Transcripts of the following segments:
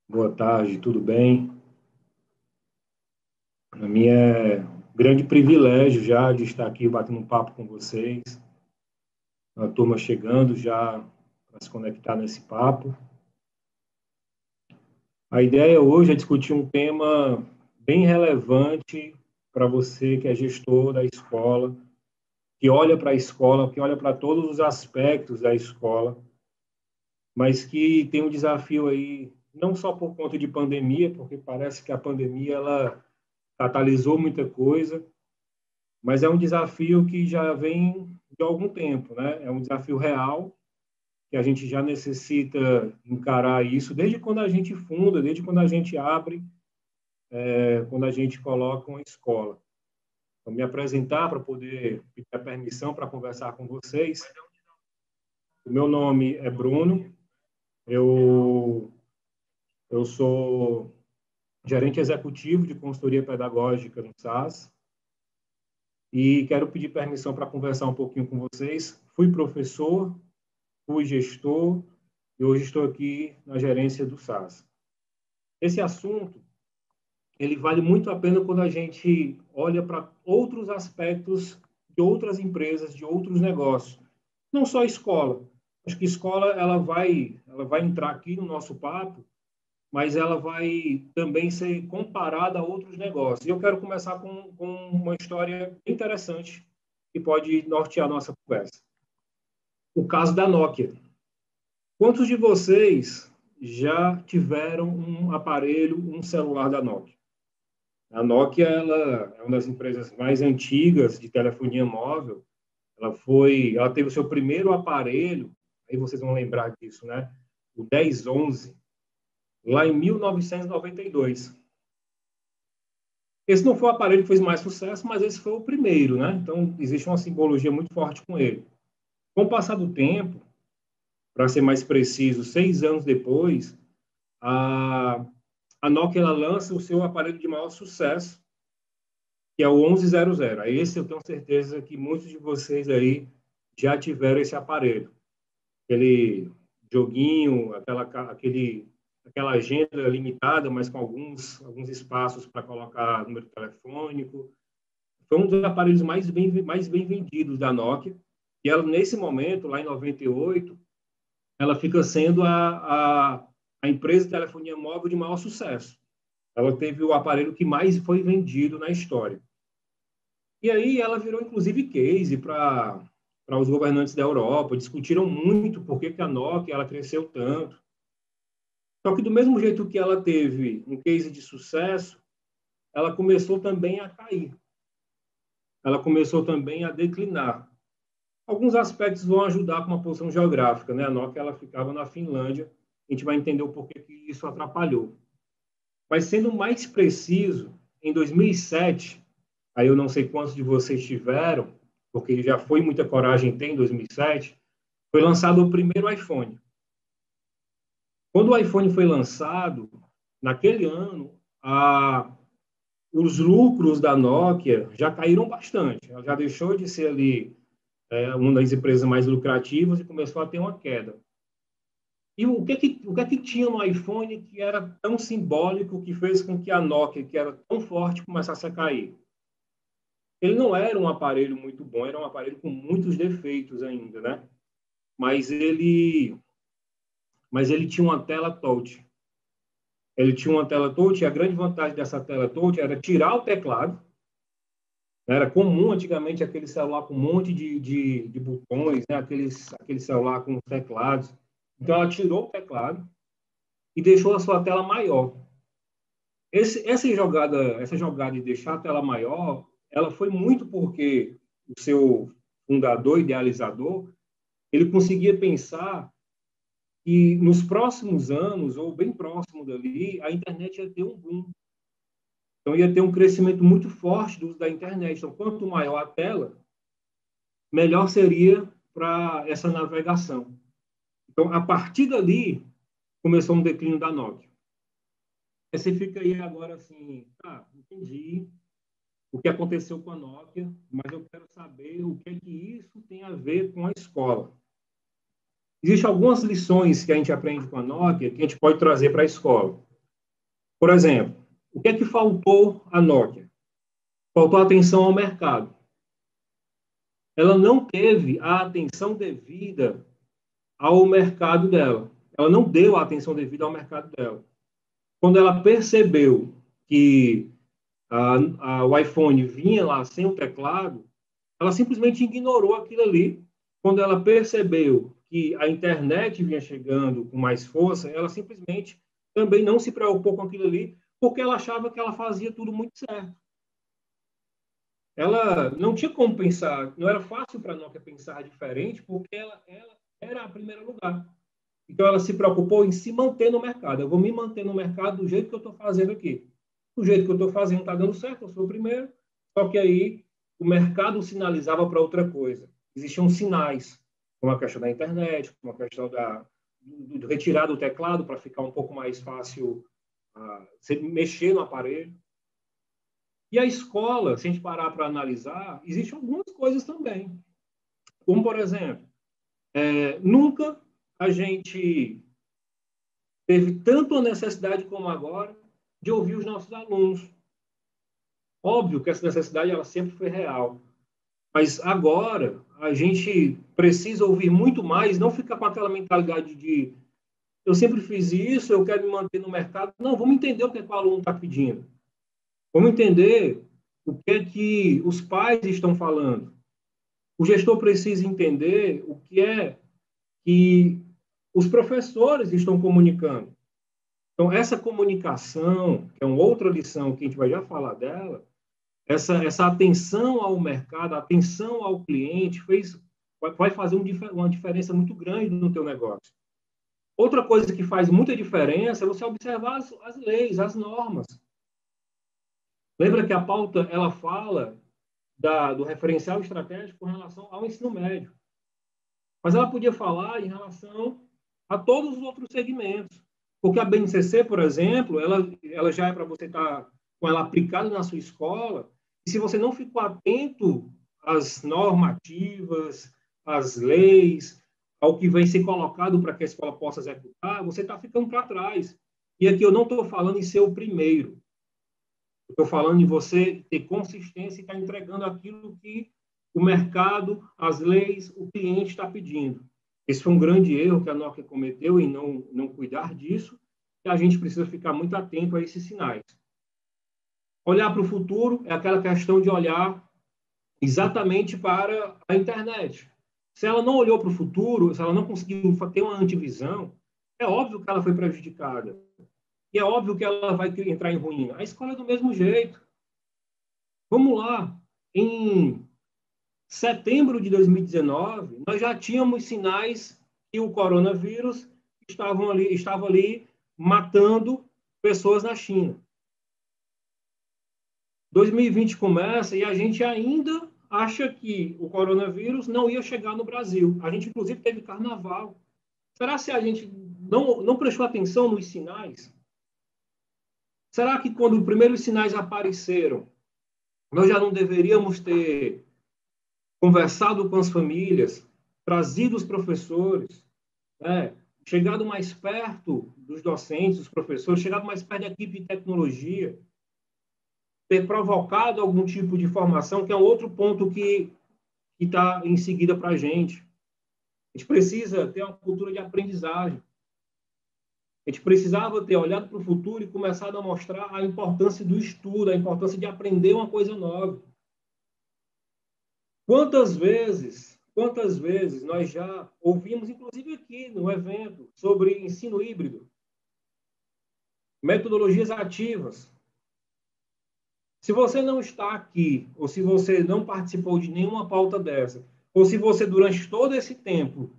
Boa tarde, tudo bem? A minha é um grande privilégio já de estar aqui batendo um papo com vocês, a turma chegando já para se conectar nesse papo. A ideia hoje é discutir um tema bem relevante para você que é gestor da escola, que olha para a escola, que olha para todos os aspectos da escola, mas que tem um desafio aí, não só por conta de pandemia, porque parece que a pandemia ela catalisou muita coisa, mas é um desafio que já vem de algum tempo, né? É um desafio real que a gente já necessita encarar isso desde quando a gente funda, desde quando a gente abre, quando a gente coloca uma escola. Vou me apresentar para poder pedir a permissão para conversar com vocês. O meu nome é Bruno, eu, eu sou gerente executivo de consultoria pedagógica no SAS, e quero pedir permissão para conversar um pouquinho com vocês. Fui professor, fui gestor e hoje estou aqui na gerência do SAS. Esse assunto, ele vale muito a pena quando a gente olha para outros aspectos de outras empresas, de outros negócios. Não só escola. Acho que escola ela vai entrar aqui no nosso papo, mas ela vai também ser comparada a outros negócios. E eu quero começar com uma história interessante que pode nortear a nossa conversa. O caso da Nokia. Quantos de vocês já tiveram um aparelho, um celular da Nokia? A Nokia ela é uma das empresas mais antigas de telefonia móvel. Ela teve o seu primeiro aparelho, aí vocês vão lembrar disso, né? O 1011, lá em 1992. Esse não foi o aparelho que fez mais sucesso, mas esse foi o primeiro, né? Então existe uma simbologia muito forte com ele. Com o passar do tempo, para ser mais preciso, 6 anos depois, a, a Nokia ela lança o seu aparelho de maior sucesso, que é o 1100. Esse eu tenho certeza que muitos de vocês aí já tiveram esse aparelho. Aquele joguinho, aquela agenda limitada, mas com alguns espaços para colocar número telefônico. Foi um dos aparelhos mais bem vendidos da Nokia. E ela, nesse momento, lá em 98, ela fica sendo a empresa de telefonia móvel de maior sucesso. Ela teve o aparelho que mais foi vendido na história. E aí ela virou, inclusive, case para os governantes da Europa. Discutiram muito por que a Nokia ela cresceu tanto. Só que, do mesmo jeito que ela teve um case de sucesso, ela começou também a cair. Ela começou também a declinar. Alguns aspectos vão ajudar com uma posição geográfica, né? A Nokia ela ficava na Finlândia. A gente vai entender o porquê que isso atrapalhou. Mas, sendo mais preciso, em 2007, aí eu não sei quantos de vocês tiveram, porque já foi muita coragem ter em 2007, foi lançado o primeiro iPhone. Quando o iPhone foi lançado, naquele ano, os lucros da Nokia já caíram bastante. Ela já deixou de ser ali uma das empresas mais lucrativas e começou a ter uma queda. E o que tinha no iPhone que era tão simbólico que fez com que a Nokia, que era tão forte, começasse a cair? Ele não era um aparelho muito bom, era um aparelho com muitos defeitos ainda, né? Mas ele, mas ele tinha uma tela touch. Ele tinha uma tela touch e a grande vantagem dessa tela touch era tirar o teclado. Era comum antigamente aquele celular com um monte de botões, né? Aquele celular com teclados. Então ela tirou o teclado e deixou a sua tela maior. Essa jogada de deixar a tela maior, ela foi muito porque o seu fundador, idealizador, ele conseguia pensar que nos próximos anos, ou bem próximo dali, a internet ia ter um boom. Então, ia ter um crescimento muito forte do uso da internet. Então, quanto maior a tela, melhor seria para essa navegação. Então, a partir dali, começou um declínio da Nokia. Aí você fica aí agora assim, entendi o que aconteceu com a Nokia, mas eu quero saber o que é que isso tem a ver com a escola. Existem algumas lições que a gente aprende com a Nokia que a gente pode trazer para a escola. Por exemplo, o que é que faltou à Nokia? Faltou atenção ao mercado. Ela não teve a atenção devida ao mercado dela. Ela não deu a atenção devida ao mercado dela. Quando ela percebeu que o iPhone vinha lá sem o teclado, ela simplesmente ignorou aquilo ali. Quando ela percebeu que a internet vinha chegando com mais força, ela simplesmente também não se preocupou com aquilo ali, porque ela achava que ela fazia tudo muito certo. Ela não tinha como pensar, não era fácil para a Nokia pensar diferente, porque ela era a primeiro lugar. Então, ela se preocupou em se manter no mercado. Eu vou me manter no mercado do jeito que eu estou fazendo aqui. Do jeito que eu estou fazendo está dando certo, eu sou o primeiro. Só que aí o mercado sinalizava para outra coisa. Existiam sinais, como a questão da internet, como a questão do retirar do teclado para ficar um pouco mais fácil mexer no aparelho. E a escola, se a gente parar para analisar, existem algumas coisas também. Como, por exemplo, nunca a gente teve tanto a necessidade como agora de ouvir os nossos alunos. Óbvio que essa necessidade ela sempre foi real, mas agora a gente precisa ouvir muito mais, não ficar com aquela mentalidade de eu sempre fiz isso, eu quero me manter no mercado. Não, vamos entender o que, é que o aluno está pedindo. Vamos entender o que é que os pais estão falando. O gestor precisa entender o que é que os professores estão comunicando. Então, essa comunicação, que é uma outra lição que a gente vai já falar dela, essa atenção ao mercado, atenção ao cliente, vai fazer uma diferença muito grande no teu negócio. Outra coisa que faz muita diferença é você observar as leis, as normas. Lembra que a pauta ela fala do referencial estratégico com relação ao ensino médio. Mas ela podia falar em relação a todos os outros segmentos. Porque a BNCC, por exemplo, ela já é para você estar com ela aplicada na sua escola, e se você não ficou atento às normativas, às leis, ao que vem ser colocado para que a escola possa executar, você está ficando para trás. E aqui eu não estou falando em ser o primeiro. Estou falando em você ter consistência e estar entregando aquilo que o mercado, as leis, o cliente está pedindo. Esse foi um grande erro que a Nokia cometeu em não cuidar disso, e a gente precisa ficar muito atento a esses sinais. Olhar para o futuro é aquela questão de olhar exatamente para a internet. Se ela não olhou para o futuro, se ela não conseguiu ter uma antivisão, é óbvio que ela foi prejudicada. E é óbvio que ela vai entrar em ruína. A escola é do mesmo jeito. Vamos lá. Em setembro de 2019, nós já tínhamos sinais que o coronavírus estava ali matando pessoas na China. 2020 começa e a gente ainda acha que o coronavírus não ia chegar no Brasil. A gente, inclusive, teve carnaval. Será que a gente não prestou atenção nos sinais? Será que quando os primeiros sinais apareceram, nós já não deveríamos ter conversado com as famílias, trazido os professores, né? Chegado mais perto dos docentes, dos professores, chegado mais perto da equipe de tecnologia, ter provocado algum tipo de formação, que é um outro ponto que está em seguida para a gente. A gente precisa ter uma cultura de aprendizagem. A gente precisava ter olhado para o futuro e começado a mostrar a importância do estudo, a importância de aprender uma coisa nova. Quantas vezes nós já ouvimos, inclusive aqui no evento, sobre ensino híbrido, metodologias ativas. Se você não está aqui, ou se você não participou de nenhuma pauta dessa, ou se você, durante todo esse tempo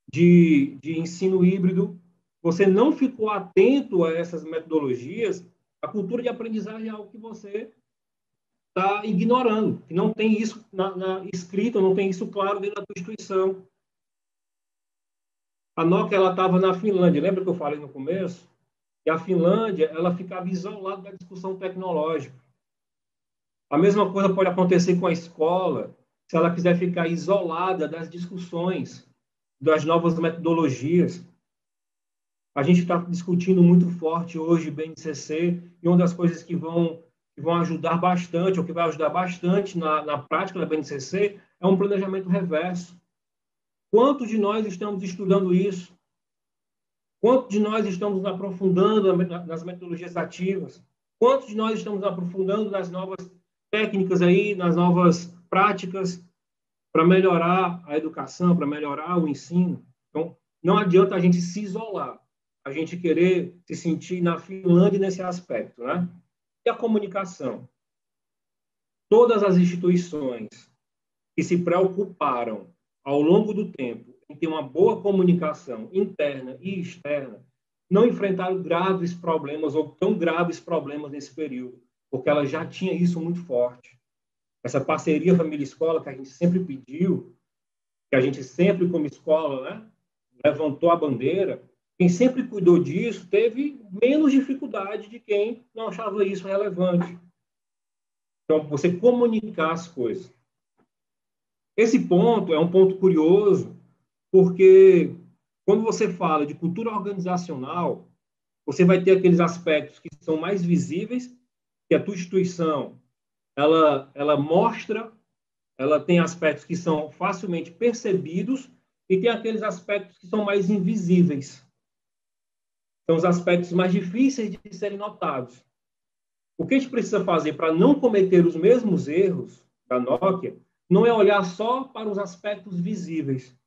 de ensino híbrido, você não ficou atento a essas metodologias, a cultura de aprendizagem é algo que você está ignorando, que não tem isso na escrita, não tem isso claro dentro da tua instituição. A Nokia estava na Finlândia, lembra que eu falei no começo? E a Finlândia ela ficava isolada da discussão tecnológica. A mesma coisa pode acontecer com a escola, se ela quiser ficar isolada das discussões das novas metodologias. A gente está discutindo muito forte hoje BNCC, e uma das coisas que vão ajudar bastante, ou que vai ajudar bastante na prática da BNCC, é um planejamento reverso. Quantos de nós estamos estudando isso? Quantos de nós estamos nos aprofundando nas metodologias ativas? Quantos de nós estamos aprofundando nas novas técnicas aí, nas novas práticas para melhorar a educação, para melhorar o ensino? Então, não adianta a gente se isolar, a gente querer se sentir na Finlândia nesse aspecto, né? E a comunicação? Todas as instituições que se preocuparam ao longo do tempo em ter uma boa comunicação interna e externa não enfrentaram graves problemas ou tão graves problemas nesse período, porque ela já tinha isso muito forte. Essa parceria família-escola que a gente sempre pediu, que a gente sempre, como escola, né, levantou a bandeira, quem sempre cuidou disso teve menos dificuldade de quem não achava isso relevante. Então, você comunicar as coisas. Esse ponto é um ponto curioso, porque quando você fala de cultura organizacional, você vai ter aqueles aspectos que são mais visíveis, que a tua instituição, ela mostra, ela tem aspectos que são facilmente percebidos, e tem aqueles aspectos que são mais invisíveis. São os aspectos mais difíceis de serem notados. O que a gente precisa fazer para não cometer os mesmos erros da Nokia não é olhar só para os aspectos visíveis.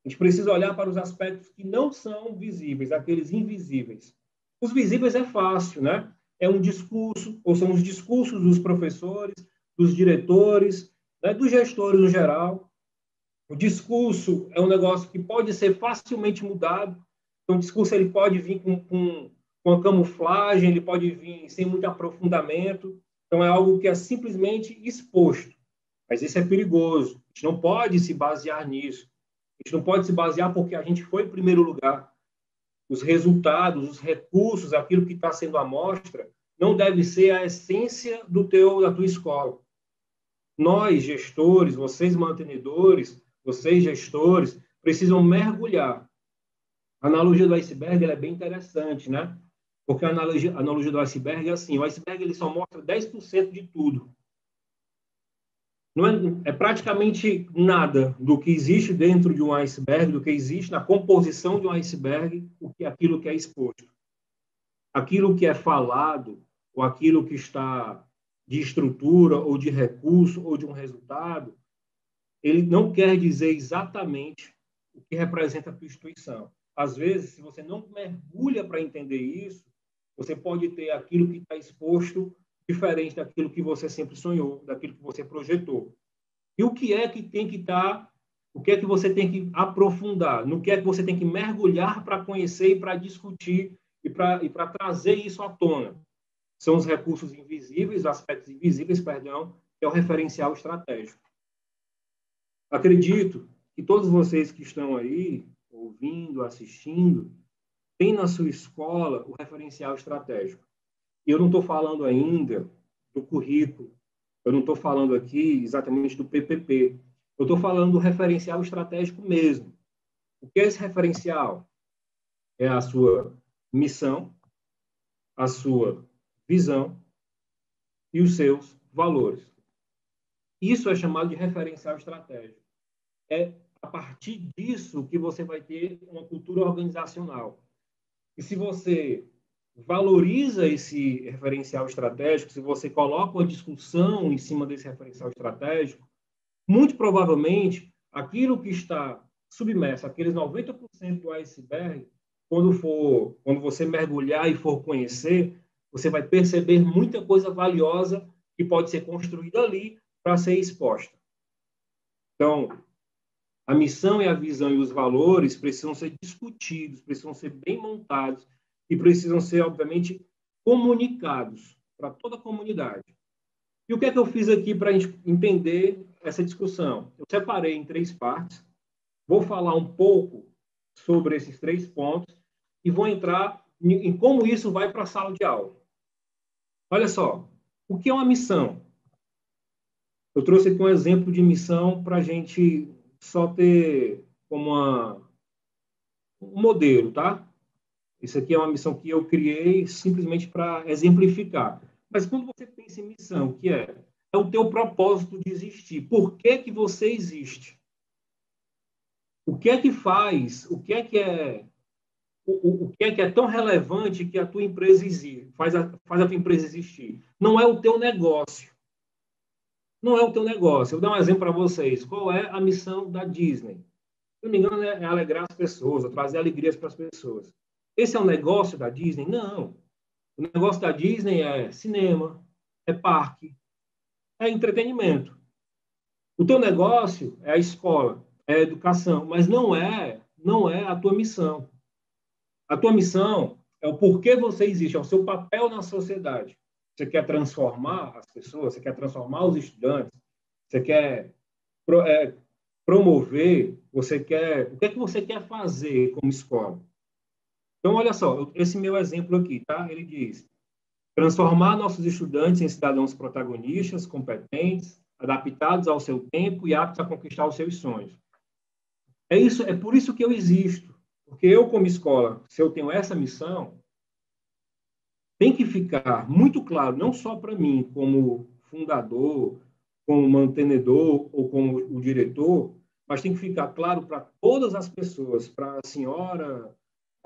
A gente precisa olhar para os aspectos que não são visíveis, aqueles invisíveis. Os visíveis é fácil, né? É um discurso, ou são os discursos dos professores, dos diretores, né, dos gestores no geral. O discurso é um negócio que pode ser facilmente mudado. Então, o discurso ele pode vir com a camuflagem, ele pode vir sem muito aprofundamento. Então, é algo que é simplesmente exposto. Mas isso é perigoso. A gente não pode se basear nisso. A gente não pode se basear porque a gente foi em primeiro lugar. Os resultados, os recursos, aquilo que está sendo a amostra, não deve ser a essência da tua escola. Nós, gestores, vocês mantenedores, vocês gestores, precisam mergulhar. A analogia do iceberg é bem interessante, né? Porque a analogia do iceberg é assim, o iceberg ele só mostra 10% de tudo. Não é praticamente nada do que existe dentro de um iceberg, do que existe na composição de um iceberg, aquilo que é exposto. Aquilo que é falado, ou aquilo que está de estrutura, ou de recurso, ou de um resultado, ele não quer dizer exatamente o que representa a tua instituição. Às vezes, se você não mergulha para entender isso, você pode ter aquilo que está exposto diferente daquilo que você sempre sonhou, daquilo que você projetou. E o que é que tem que estar, o que é que você tem que aprofundar, no que é que você tem que mergulhar para conhecer e para discutir e para trazer isso à tona. São os recursos invisíveis, os aspectos invisíveis, perdão, que é o referencial estratégico. Acredito que todos vocês que estão aí, ouvindo, assistindo, têm na sua escola o referencial estratégico. E eu não estou falando ainda do currículo, eu não estou falando aqui exatamente do PPP, eu estou falando do referencial estratégico mesmo. O que é esse referencial? É a sua missão, a sua visão e os seus valores. Isso é chamado de referencial estratégico. É a partir disso que você vai ter uma cultura organizacional. E se você valoriza esse referencial estratégico, se você coloca uma discussão em cima desse referencial estratégico, muito provavelmente aquilo que está submerso, aqueles 90% do iceberg, quando você mergulhar e for conhecer, você vai perceber muita coisa valiosa que pode ser construída ali para ser exposta. Então, a missão e a visão e os valores precisam ser discutidos, precisam ser bem montados e precisam ser, obviamente, comunicados para toda a comunidade. E o que é que eu fiz aqui para a gente entender essa discussão? Eu separei em 3 partes, vou falar um pouco sobre esses 3 pontos e vou entrar em como isso vai para a sala de aula. Olha só, o que é uma missão? Eu trouxe aqui um exemplo de missão para a gente só ter como um modelo, tá? Isso aqui é uma missão que eu criei simplesmente para exemplificar. Mas quando você pensa em missão, que é o teu propósito de existir. Por que que você existe? O que é que faz? O que é tão relevante que a tua empresa existe, faz a tua empresa existir? Não é o teu negócio. Não é o teu negócio. Eu vou dar um exemplo para vocês. Qual é a missão da Disney? Se não me engano, é alegrar as pessoas, é trazer alegrias para as pessoas. Esse é o negócio da Disney? Não. O negócio da Disney é cinema, é parque, é entretenimento. O teu negócio é a escola, é a educação, mas não é a tua missão. A tua missão é o porquê você existe, é o seu papel na sociedade. Você quer transformar as pessoas, você quer transformar os estudantes, você quer promover, você quer, o que é que você quer fazer como escola? Então, olha só, esse meu exemplo aqui, tá? Ele diz: transformar nossos estudantes em cidadãos protagonistas, competentes, adaptados ao seu tempo e aptos a conquistar os seus sonhos. É isso, é por isso que eu existo. Porque eu, como escola, se eu tenho essa missão, tem que ficar muito claro, não só para mim, como fundador, como mantenedor ou como o diretor, mas tem que ficar claro para todas as pessoas, para a senhora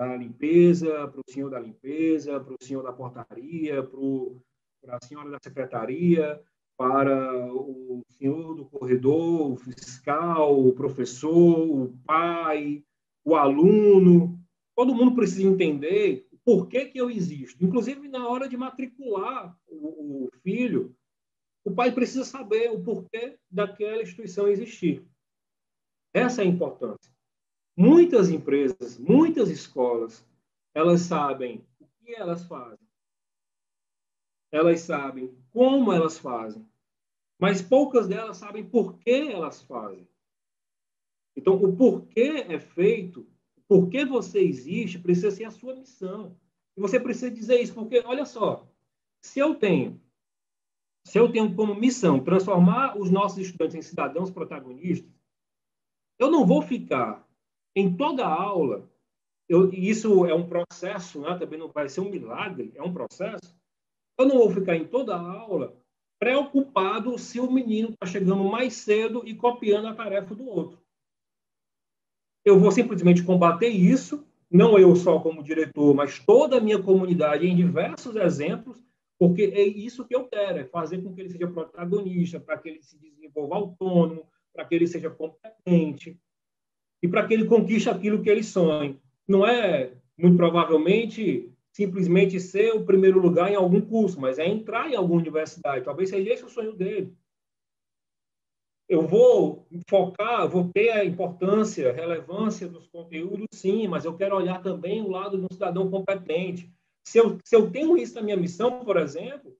da limpeza, para o senhor da limpeza, para o senhor da portaria, para a senhora da secretaria, para o senhor do corredor, o fiscal, o professor, o pai, o aluno. Todo mundo precisa entender por que que eu existo. Inclusive, na hora de matricular o filho, o pai precisa saber o porquê daquela instituição existir. Essa é a importância. Muitas empresas, muitas escolas, elas sabem o que elas fazem, elas sabem como elas fazem, mas poucas delas sabem por que elas fazem. Então, o porquê é feito, o porquê você existe, precisa ser a sua missão. E você precisa dizer isso, porque, olha só, se eu tenho, se eu tenho como missão transformar os nossos estudantes em cidadãos protagonistas, eu não vou ficar em toda a aula, isso é um processo, né? Também não vai ser um milagre, é um processo. Eu não vou ficar em toda a aula preocupado se o menino está chegando mais cedo e copiando a tarefa do outro. Eu vou simplesmente combater isso, não eu só como diretor, mas toda a minha comunidade em diversos exemplos, porque é isso que eu quero, é fazer com que ele seja protagonista, para que ele se desenvolva autônomo, para que ele seja competente e para que ele conquiste aquilo que ele sonha. Não é, muito provavelmente, simplesmente ser o primeiro lugar em algum curso, mas é entrar em alguma universidade. Talvez seja esse o sonho dele. Eu vou focar, vou ter a importância, a relevância dos conteúdos, sim, mas eu quero olhar também o lado do cidadão competente. Se eu tenho isso na minha missão, por exemplo,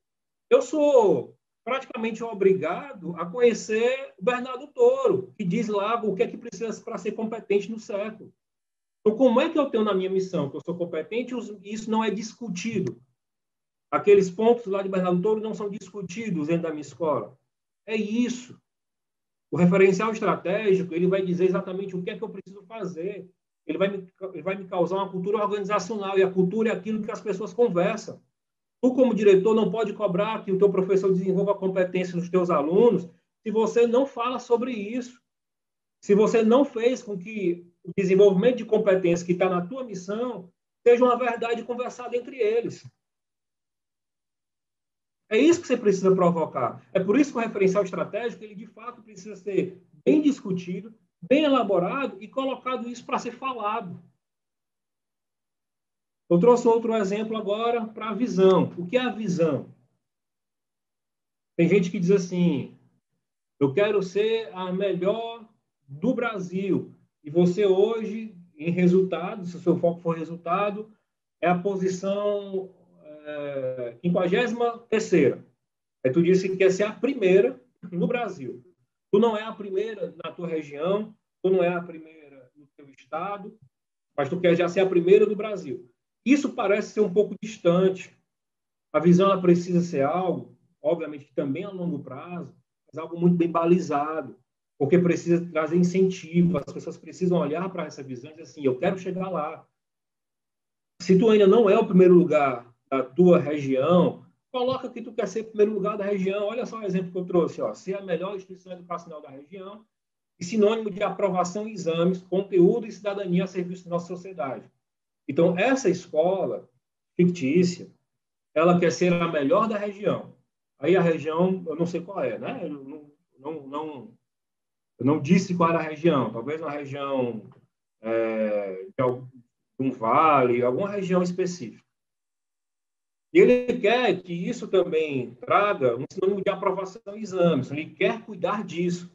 eu sou praticamente obrigado a conhecer o Bernardo Toro, que diz lá o que é que precisa para ser competente no século. Então, como é que eu tenho na minha missão que eu sou competente e isso não é discutido? Aqueles pontos lá de Bernardo Toro não são discutidos dentro da minha escola. É isso. O referencial estratégico, ele vai dizer exatamente o que é que eu preciso fazer. Ele vai me causar uma cultura organizacional, e a cultura é aquilo que as pessoas conversam. Tu, como diretor, não pode cobrar que o teu professor desenvolva competência nos teus alunos se você não fala sobre isso. Se você não fez com que o desenvolvimento de competência que está na tua missão seja uma verdade conversada entre eles. É isso que você precisa provocar. É por isso que o referencial estratégico, ele de fato precisa ser bem discutido, bem elaborado e colocado isso para ser falado. Eu trouxe outro exemplo agora para a visão. O que é a visão? Tem gente que diz assim: eu quero ser a melhor do Brasil. E você hoje, em resultado, se o seu foco for resultado, é a posição 53ª. Aí tu disse que quer ser a primeira no Brasil. Tu não é a primeira na tua região, tu não é a primeira no teu estado, mas tu quer já ser a primeira do Brasil. Isso parece ser um pouco distante. A visão ela precisa ser algo, obviamente, que também a longo prazo, mas algo muito bem balizado, porque precisa trazer incentivo, as pessoas precisam olhar para essa visão e dizer assim, eu quero chegar lá. Se tu ainda não é o primeiro lugar da tua região, coloca que tu quer ser o primeiro lugar da região. Olha só o exemplo que eu trouxe, ó, ser a melhor instituição educacional da região e sinônimo de aprovação em exames, conteúdo e cidadania a serviço da nossa sociedade. Então, essa escola fictícia, ela quer ser a melhor da região. Aí a região, eu não sei qual é, né? Eu não disse qual era a região. Talvez uma região de um vale, alguma região específica. E ele quer que isso também traga um sinônimo de aprovação em exames. Ele quer cuidar disso.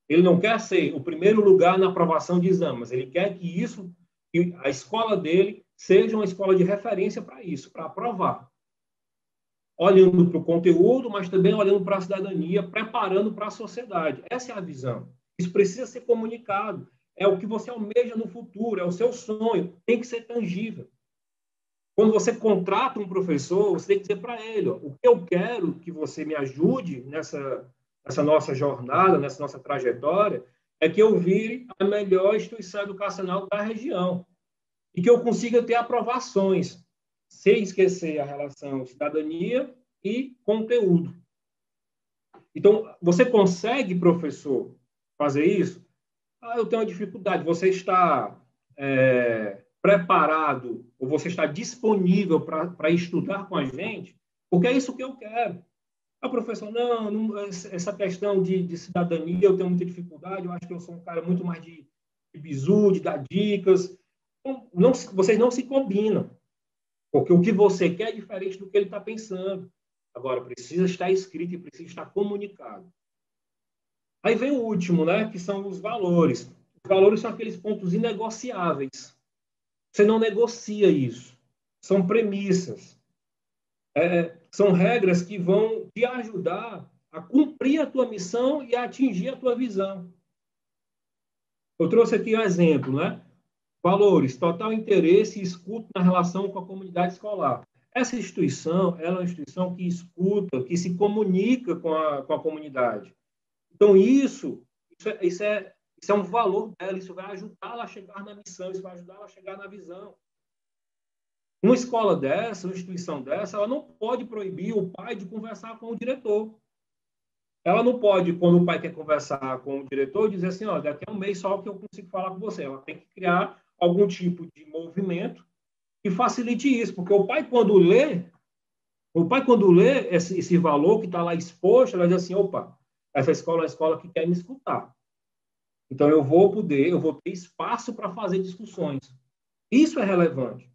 Ele não quer ser o primeiro lugar na aprovação de exames. Ele quer que isso, que a escola dele seja uma escola de referência para isso, para aprovar. Olhando para o conteúdo, mas também olhando para a cidadania, preparando para a sociedade. Essa é a visão. Isso precisa ser comunicado. É o que você almeja no futuro, é o seu sonho. Tem que ser tangível. Quando você contrata um professor, você tem que dizer para ele, ó, o que eu quero que você me ajude nessa nossa jornada, nessa nossa trajetória, é que eu vire a melhor instituição educacional da região e que eu consiga ter aprovações, sem esquecer a relação cidadania e conteúdo. Então, você consegue, professor, fazer isso? Ah, eu tenho uma dificuldade. Você está preparado ou você está disponível para estudar com a gente? Porque é isso que eu quero. A professora, não, essa questão de cidadania eu tenho muita dificuldade, eu acho que eu sou um cara muito mais de bizu, de dar dicas. Não, vocês não se combinam, porque o que você quer é diferente do que ele está pensando. Agora, precisa estar escrito e precisa estar comunicado. Aí vem o último, né, que são os valores. Os valores são aqueles pontos inegociáveis. Você não negocia isso. São premissas. São regras que vão te ajudar a cumprir a tua missão e a atingir a tua visão. Eu trouxe aqui um exemplo, né? Valores, total interesse e escuta na relação com a comunidade escolar. Essa instituição, ela é uma instituição que escuta, que se comunica com a comunidade. Então, isso é um valor dela, isso vai ajudá-la a chegar na missão, isso vai ajudá-la a chegar na visão. Uma escola dessa, uma instituição dessa, ela não pode proibir o pai de conversar com o diretor. Ela não pode, quando o pai quer conversar com o diretor, dizer assim, ó, daqui a um mês só que eu consigo falar com você. Ela tem que criar algum tipo de movimento que facilite isso, porque o pai quando lê esse valor que está lá exposto, ela diz assim, opa, essa escola é uma escola que quer me escutar. Então eu vou ter espaço para fazer discussões. Isso é relevante.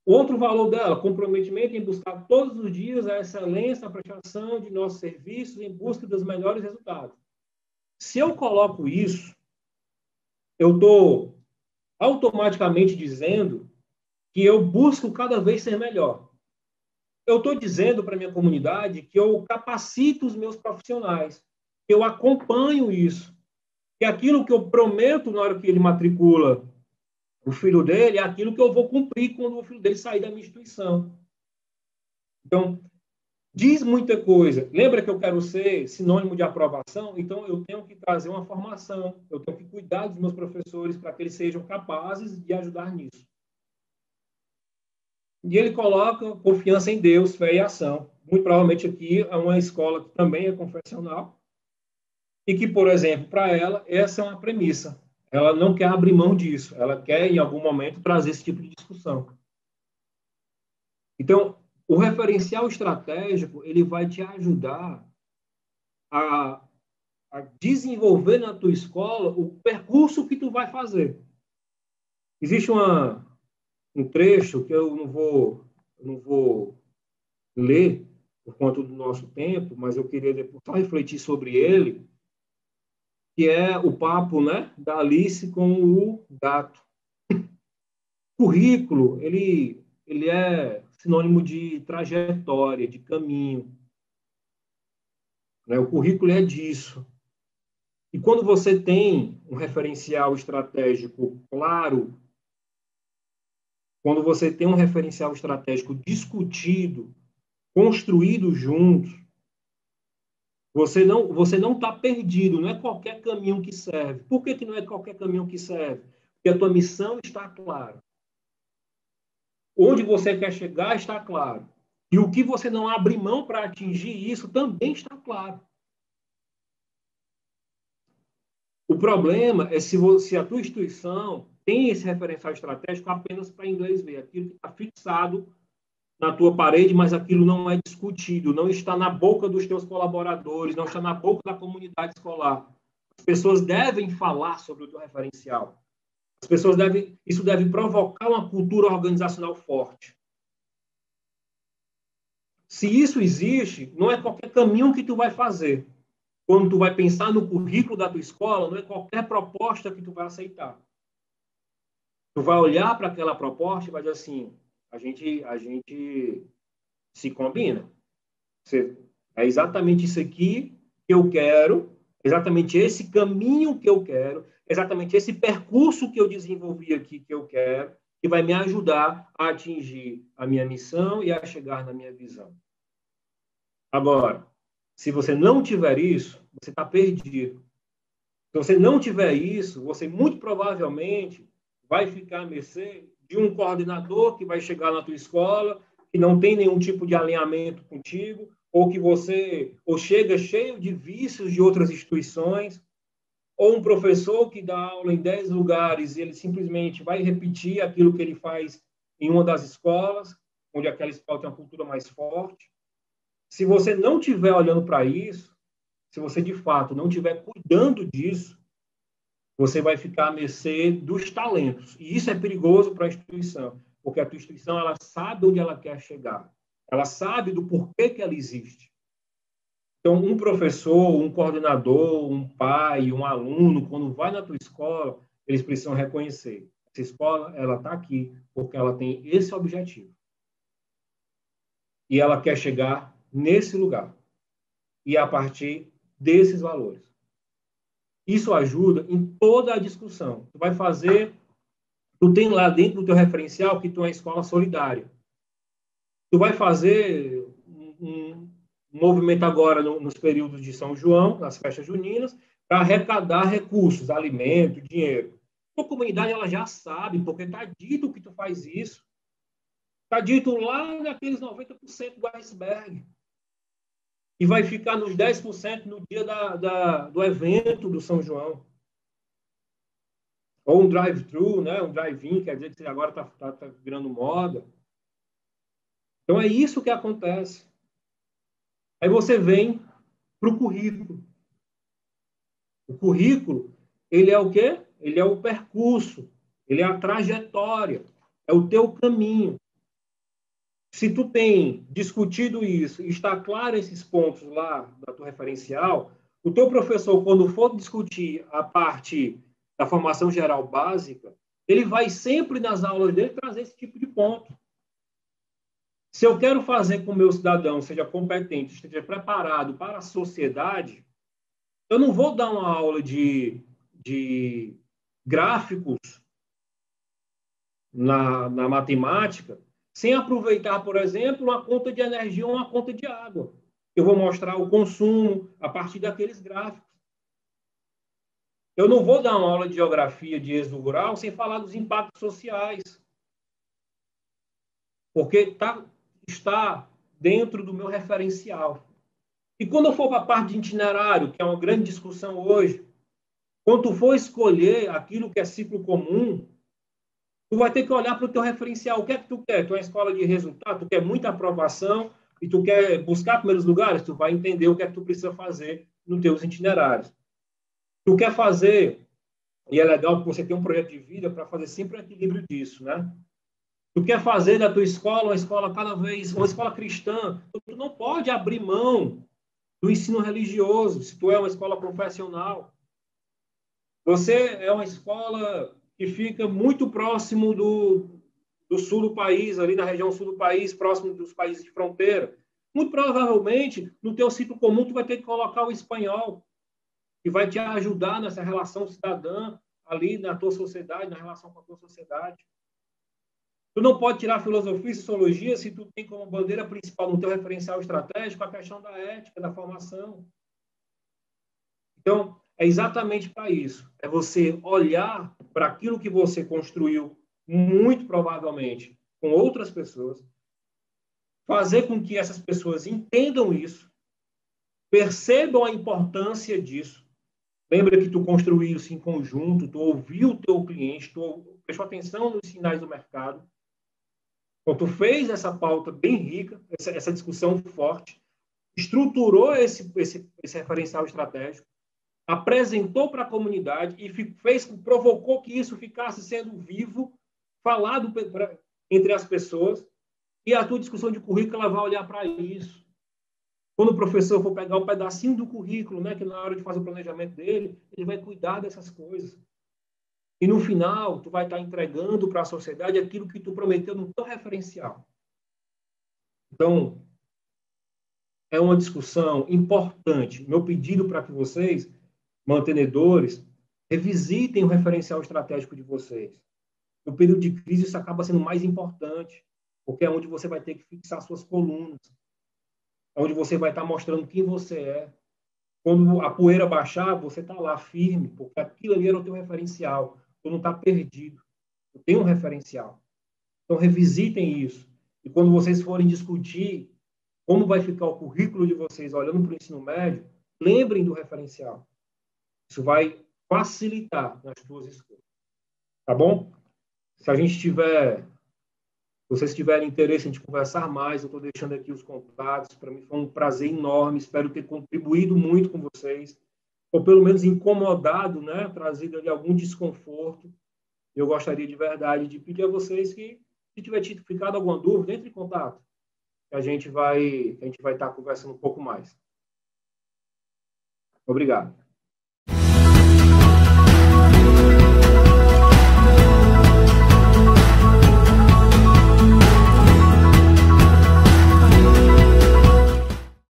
Outro valor dela, comprometimento em buscar todos os dias a excelência na prestação de nossos serviços em busca dos melhores resultados. Se eu coloco isso, eu estou automaticamente dizendo que eu busco cada vez ser melhor. Eu estou dizendo para a minha comunidade que eu capacito os meus profissionais, que eu acompanho isso, que aquilo que eu prometo na hora que ele matricula o filho dele é aquilo que eu vou cumprir quando o filho dele sair da minha instituição. Então, diz muita coisa. Lembra que eu quero ser sinônimo de aprovação? Então, eu tenho que trazer uma formação, eu tenho que cuidar dos meus professores para que eles sejam capazes de ajudar nisso. E ele coloca confiança em Deus, fé e ação. Muito provavelmente aqui é uma escola que também é confessional e que, por exemplo, para ela, essa é uma premissa. Ela não quer abrir mão disso. Ela quer, em algum momento, trazer esse tipo de discussão. Então, o referencial estratégico, ele vai te ajudar a desenvolver na tua escola o percurso que tu vai fazer. Existe um trecho que eu não vou ler por conta do nosso tempo, mas eu queria depois só refletir sobre ele, que é o papo, né, da Alice com o gato. Currículo, ele é sinônimo de trajetória, de caminho. Né? O currículo é disso. E quando você tem um referencial estratégico claro, quando você tem um referencial estratégico discutido, construído juntos, Você não está perdido, não é qualquer caminho que serve. Por que não é qualquer caminho que serve? Porque a tua missão está clara. Onde você quer chegar está claro. E o que você não abre mão para atingir isso também está claro. O problema é se a tua instituição tem esse referencial estratégico apenas para inglês ver, aquilo que está fixado na tua parede, mas aquilo não é discutido, não está na boca dos teus colaboradores, não está na boca da comunidade escolar. As pessoas devem falar sobre o teu referencial. As pessoas isso deve provocar uma cultura organizacional forte. Se isso existe, não é qualquer caminho que tu vai fazer. Quando tu vai pensar no currículo da tua escola, não é qualquer proposta que tu vai aceitar. Tu vai olhar para aquela proposta e vai dizer assim, a gente se combina. É exatamente isso aqui que eu quero, exatamente esse caminho que eu quero, exatamente esse percurso que eu desenvolvi aqui que eu quero, que vai me ajudar a atingir a minha missão e a chegar na minha visão. Agora, se você não tiver isso, você está perdido. Se você não tiver isso, você muito provavelmente vai ficar à mercê de um coordenador que vai chegar na tua escola, que não tem nenhum tipo de alinhamento contigo, ou que você ou chega cheio de vícios de outras instituições, ou um professor que dá aula em 10 lugares e ele simplesmente vai repetir aquilo que ele faz em uma das escolas, onde aquela escola tem uma cultura mais forte. Se você não estiver olhando para isso, se você de fato não estiver cuidando disso, você vai ficar à mercê dos talentos. E isso é perigoso para a instituição, porque a tua instituição ela sabe onde ela quer chegar. Ela sabe do porquê que ela existe. Então, um professor, um coordenador, um pai, um aluno, quando vai na tua escola, eles precisam reconhecer. Essa escola, ela está aqui porque ela tem esse objetivo. E ela quer chegar nesse lugar. E a partir desses valores. Isso ajuda em toda a discussão. Tu tem lá dentro do teu referencial que tu é uma escola solidária. Tu vai fazer um movimento agora nos períodos de São João, nas festas juninas, para arrecadar recursos, alimento, dinheiro. A comunidade ela já sabe, porque está dito que tu faz isso. Está dito lá naqueles 90% do iceberg. E vai ficar nos 10% no dia do evento do São João. Ou um drive-thru, né? Um drive-in, quer dizer que agora está virando moda. Então, é isso que acontece. Aí você vem para o currículo. O currículo, ele é o quê? Ele é o percurso, ele é a trajetória, é o teu caminho. Se tu tem discutido isso e está claro esses pontos lá da tua referencial, o teu professor, quando for discutir a parte da formação geral básica, ele vai sempre nas aulas dele trazer esse tipo de ponto. Se eu quero fazer com que o meu cidadão seja competente, esteja preparado para a sociedade, eu não vou dar uma aula de gráficos na matemática sem aproveitar, por exemplo, uma conta de energia ou uma conta de água. Eu vou mostrar o consumo a partir daqueles gráficos. Eu não vou dar uma aula de geografia de êxodo rural sem falar dos impactos sociais. Porque está dentro do meu referencial. E quando eu for para a parte de itinerário, que é uma grande discussão hoje, quando tu for escolher aquilo que é ciclo comum, tu vai ter que olhar para o teu referencial. O que é que tu quer? Tu é uma escola de resultado, tu quer muita aprovação e tu quer buscar primeiros lugares, tu vai entender o que é que tu precisa fazer nos teus itinerários. Tu quer fazer, e é legal que você tenha um projeto de vida para fazer sempre um equilíbrio disso, né? Tu quer fazer da tua escola uma escola cada vez, uma escola cristã, tu não pode abrir mão do ensino religioso, se tu é uma escola profissional. Você é uma escola que fica muito próximo do sul do país, ali na região sul do país, próximo dos países de fronteira. Muito provavelmente, no teu ciclo comum, tu vai ter que colocar o espanhol, que vai te ajudar nessa relação cidadã ali na tua sociedade, na relação com a tua sociedade. Tu não pode tirar filosofia e sociologia se tu tem como bandeira principal no teu referencial estratégico a questão da ética, da formação. Então, é exatamente para isso. É você olhar para aquilo que você construiu, muito provavelmente, com outras pessoas, fazer com que essas pessoas entendam isso, percebam a importância disso. Lembra que tu construiu isso em conjunto, tu ouviu o teu cliente, tu prestou atenção nos sinais do mercado. Então, tu fez essa pauta bem rica, essa discussão forte, estruturou esse referencial estratégico, apresentou para a comunidade e provocou que isso ficasse sendo vivo, falado entre as pessoas, e a tua discussão de currículo ela vai olhar para isso. Quando o professor for pegar um pedacinho do currículo, né, que na hora de fazer o planejamento dele, ele vai cuidar dessas coisas. E no final, tu vai estar entregando para a sociedade aquilo que tu prometeu no teu referencial. Então, é uma discussão importante. Meu pedido para que vocês, mantenedores, revisitem o referencial estratégico de vocês. No período de crise, isso acaba sendo mais importante, porque é onde você vai ter que fixar suas colunas, é onde você vai estar mostrando quem você é. Quando a poeira baixar, você está lá firme, porque aquilo ali era o teu referencial. Tu não está perdido. Tu tem um referencial. Então, revisitem isso. E quando vocês forem discutir como vai ficar o currículo de vocês olhando para o ensino médio, lembrem do referencial. Isso vai facilitar nas suas escolhas. Tá bom? Se a gente tiver, se vocês tiverem interesse em conversar mais, eu estou deixando aqui os contatos. Para mim foi um prazer enorme. Espero ter contribuído muito com vocês, ou pelo menos incomodado, né? Trazido ali algum desconforto. Eu gostaria de verdade de pedir a vocês que, se tiver ficado alguma dúvida, entre em contato. Que a gente vai estar conversando um pouco mais. Obrigado.